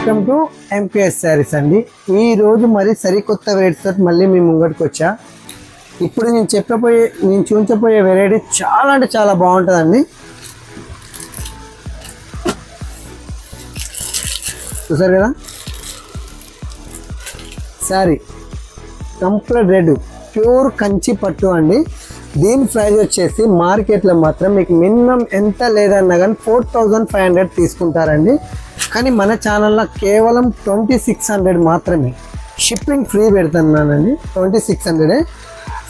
Welcome to MPS saris అండి. ఈరోజు మరి సరికొత్త వెరైటీస్ తోటి మళ్ళీ మీ ముంగడికి వచ్చా. ఇప్పుడు నేను చూపించబోయే వెరైటీ చాలా అంటే చాలా బాగుంటుందండి. చూసారు కదా, sari complete red pure Kanchi పట్టు అండి. దీని ప్రైస్ వచ్చేసి మార్కెట్లో మాత్రం మీకు మినిమం ఎంత లేదన్నా కానీ 4500 తీసుకుంటారండి. కానీ మన ఛానల్లో కేవలం 2600 మాత్రమే. షిప్పింగ్ ఫ్రీ పెడుతున్నానండి. 2600.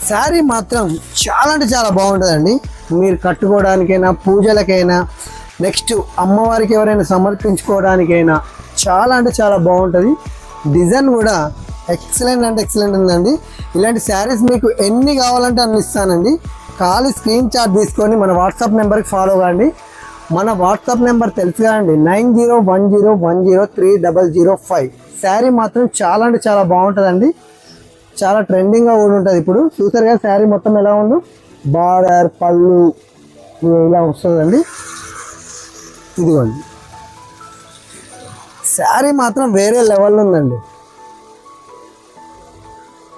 శారీ మాత్రం చాలా అంటే చాలా బాగుంటుందండి. మీరు కట్టుకోవడానికైనా, పూజలకైనా, నెక్స్ట్ అమ్మవారికి ఎవరైనా సమర్పించుకోవడానికైనా చాలా అంటే చాలా బాగుంటుంది. డిజైన్ కూడా ఎక్సలెంట్ అంటే ఎక్సలెంట్ ఉందండి. ఇలాంటి శారీస్ మీకు ఎన్ని కావాలంటే అన్ని ఇస్తానండి. ఖాళీ స్క్రీన్ షాట్ తీసుకొని మన వాట్సాప్ నెంబర్కి ఫాలో కాండి. మన వాట్సాప్ నెంబర్ తెలుసు కదండి, 9010103005. శారీ మాత్రం చాలా అంటే చాలా బాగుంటుందండి. చాలా ట్రెండింగ్గా కూడా ఉంటుంది. ఇప్పుడు చూసారు కదా శారీ మొత్తం ఎలా ఉందో, బార్డర్ పళ్ళు ఇలా వస్తుందండి. ఇదిగోండి, శారీ మాత్రం వేరే లెవెల్లో ఉందండి.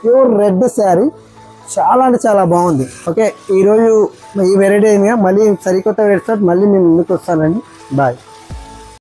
ప్యూర్ రెడ్ శారీ చాలా అంటే చాలా బాగుంది. ఓకే, ఈరోజు ఈ వెరైటీ మళ్ళీ సరికొత్త వెరైటీ మళ్ళీ నేను ముందుకు వస్తానండి. బాయ్.